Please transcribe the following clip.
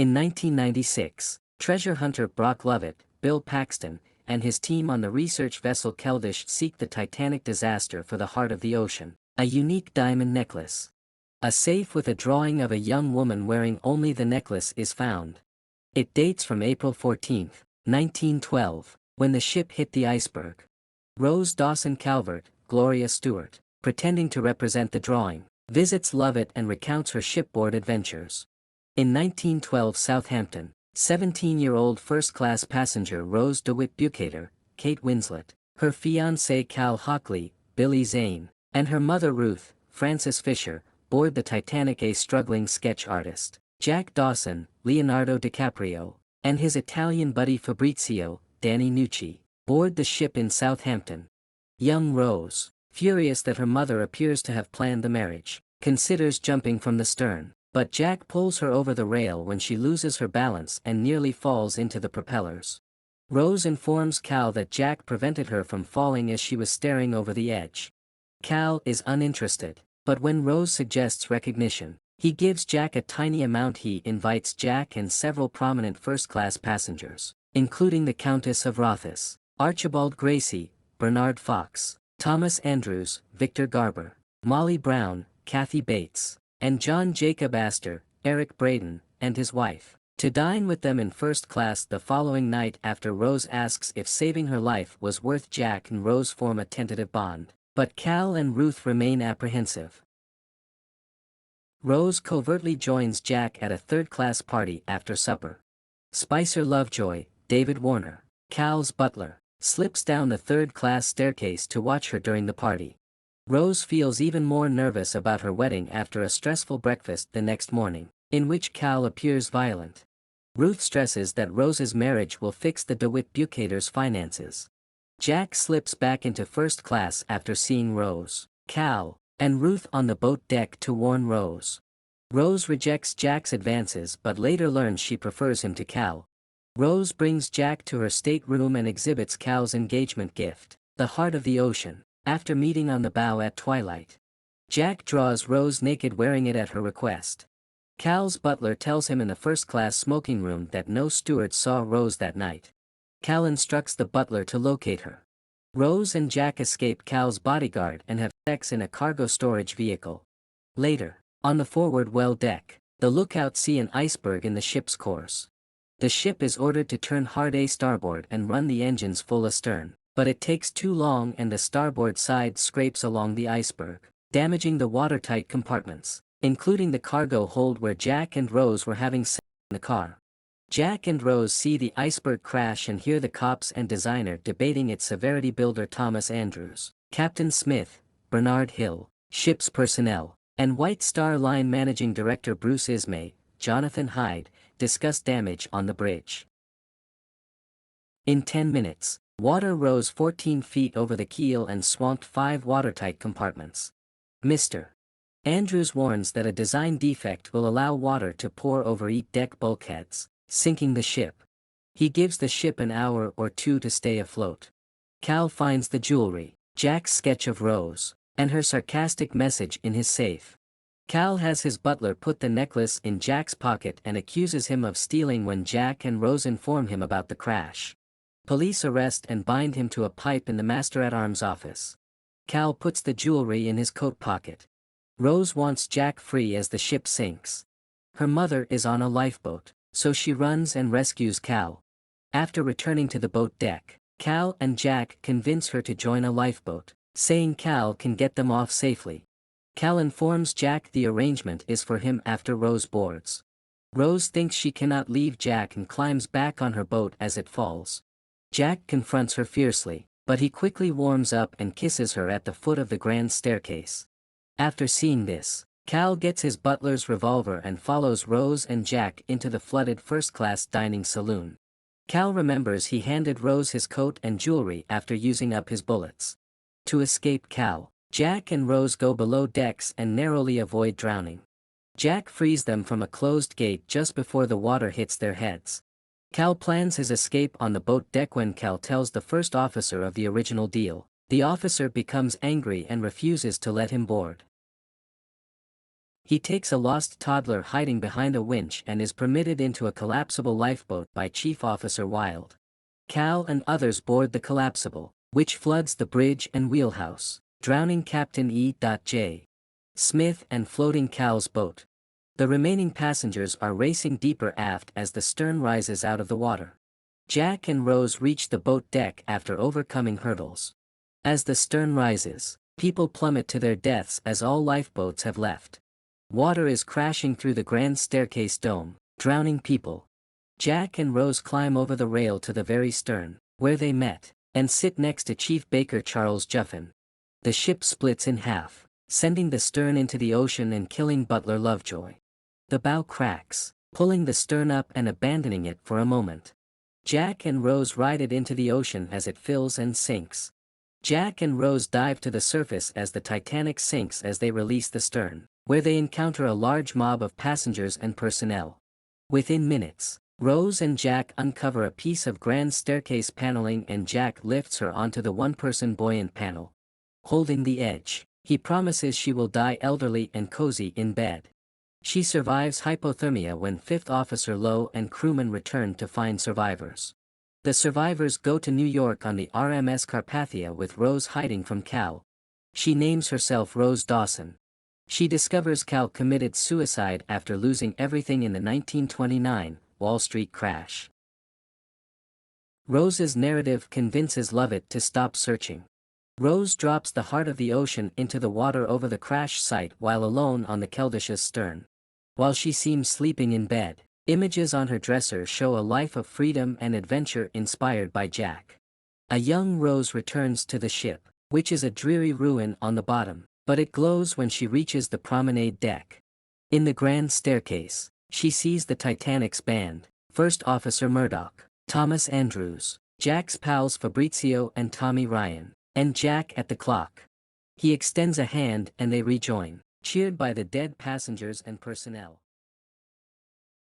In 1996, treasure hunter Brock Lovett, Bill Paxton, and his team on the research vessel Keldysh seek the Titanic disaster for the heart of the ocean, a unique diamond necklace. A safe with a drawing of a young woman wearing only the necklace is found. It dates from April 14, 1912, when the ship hit the iceberg. Rose Dawson Calvert, Gloria Stewart, pretending to represent the drawing, visits Lovett and recounts her shipboard adventures. In 1912 Southampton, 17-year-old first-class passenger Rose DeWitt Bukater, Kate Winslet, her fiancé Cal Hockley, Billy Zane, and her mother Ruth, Frances Fisher, board the Titanic. A struggling sketch artist, Jack Dawson, Leonardo DiCaprio, and his Italian buddy Fabrizio, Danny Nucci, board the ship in Southampton. Young Rose, furious that her mother appears to have planned the marriage, considers jumping from the stern, but Jack pulls her over the rail when she loses her balance and nearly falls into the propellers. Rose informs Cal that Jack prevented her from falling as she was staring over the edge. Cal is uninterested, but when Rose suggests recognition, he gives Jack a tiny amount. He invites Jack and several prominent first-class passengers, including the Countess of Rothes, Archibald Gracie, Bernard Fox, Thomas Andrews, Victor Garber, Molly Brown, Kathy Bates, and John Jacob Astor, Eric Braeden, and his wife, to dine with them in first class the following night. After Rose asks if saving her life was worth, Jack and Rose form a tentative bond, but Cal and Ruth remain apprehensive. Rose covertly joins Jack at a third-class party after supper. Spicer Lovejoy, David Warner, Cal's butler, slips down the third-class staircase to watch her during the party. Rose feels even more nervous about her wedding after a stressful breakfast the next morning, in which Cal appears violent. Ruth stresses that Rose's marriage will fix the DeWitt Bukaters' finances. Jack slips back into first class after seeing Rose, Cal, and Ruth on the boat deck to warn Rose. Rose rejects Jack's advances but later learns she prefers him to Cal. Rose brings Jack to her stateroom and exhibits Cal's engagement gift, the heart of the ocean, after meeting on the bow at twilight. Jack draws Rose naked wearing it at her request. Cal's butler tells him in the first-class smoking room that no steward saw Rose that night. Cal instructs the butler to locate her. Rose and Jack escape Cal's bodyguard and have sex in a cargo storage vehicle. Later, on the forward well deck, the lookouts see an iceberg in the ship's course. The ship is ordered to turn hard a starboard and run the engines full astern, but it takes too long and the starboard side scrapes along the iceberg, damaging the watertight compartments, including the cargo hold where Jack and Rose were having sex in the car. Jack and Rose see the iceberg crash and hear the cops and designer debating its severity. Builder Thomas Andrews, Captain Smith, Bernard Hill, ship's personnel, and White Star Line managing director Bruce Ismay, Jonathan Hyde, discuss damage on the bridge. In 10 minutes, water rose 14 feet over the keel and swamped 5 watertight compartments. Mr. Andrews warns that a design defect will allow water to pour over deck bulkheads, sinking the ship. He gives the ship an hour or 2 to stay afloat. Cal finds the jewelry, Jack's sketch of Rose, and her sarcastic message in his safe. Cal has his butler put the necklace in Jack's pocket and accuses him of stealing when Jack and Rose inform him about the crash. Police arrest and bind him to a pipe in the master-at-arms office. Cal puts the jewelry in his coat pocket. Rose wants Jack free as the ship sinks. Her mother is on a lifeboat, so she runs and rescues Cal. After returning to the boat deck, Cal and Jack convince her to join a lifeboat, saying Cal can get them off safely. Cal informs Jack the arrangement is for him after Rose boards. Rose thinks she cannot leave Jack and climbs back on her boat as it falls. Jack confronts her fiercely, but he quickly warms up and kisses her at the foot of the grand staircase. After seeing this, Cal gets his butler's revolver and follows Rose and Jack into the flooded first-class dining saloon. Cal remembers he handed Rose his coat and jewelry after using up his bullets. To escape Cal, Jack and Rose go below decks and narrowly avoid drowning. Jack frees them from a closed gate just before the water hits their heads. Cal plans his escape on the boat deck when Cal tells the first officer of the original deal. The officer becomes angry and refuses to let him board. He takes a lost toddler hiding behind a winch and is permitted into a collapsible lifeboat by Chief Officer Wilde. Cal and others board the collapsible, which floods the bridge and wheelhouse, drowning Captain E.J. Smith and floating Cal's boat. The remaining passengers are racing deeper aft as the stern rises out of the water. Jack and Rose reach the boat deck after overcoming hurdles. As the stern rises, people plummet to their deaths as all lifeboats have left. Water is crashing through the grand staircase dome, drowning people. Jack and Rose climb over the rail to the very stern, where they met, and sit next to Chief Baker Charles Juffin. The ship splits in half, sending the stern into the ocean and killing Butler Lovejoy. The bow cracks, pulling the stern up and abandoning it for a moment. Jack and Rose ride it into the ocean as it fills and sinks. Jack and Rose dive to the surface as the Titanic sinks as they release the stern, where they encounter a large mob of passengers and personnel. Within minutes, Rose and Jack uncover a piece of grand staircase paneling and Jack lifts her onto the one-person buoyant panel. Holding the edge, he promises she will die elderly and cozy in bed. She survives hypothermia when 5th Officer Lowe and crewmen return to find survivors. The survivors go to New York on the RMS Carpathia with Rose hiding from Cal. She names herself Rose Dawson. She discovers Cal committed suicide after losing everything in the 1929 Wall Street crash. Rose's narrative convinces Lovett to stop searching. Rose drops the heart of the ocean into the water over the crash site while alone on the Keldish's stern. While she seems sleeping in bed, images on her dresser show a life of freedom and adventure inspired by Jack. A young Rose returns to the ship, which is a dreary ruin on the bottom, but it glows when she reaches the promenade deck. In the grand staircase, she sees the Titanic's band, First Officer Murdoch, Thomas Andrews, Jack's pals Fabrizio and Tommy Ryan, and Jack at the clock. He extends a hand and they rejoin, cheered by the dead passengers and personnel.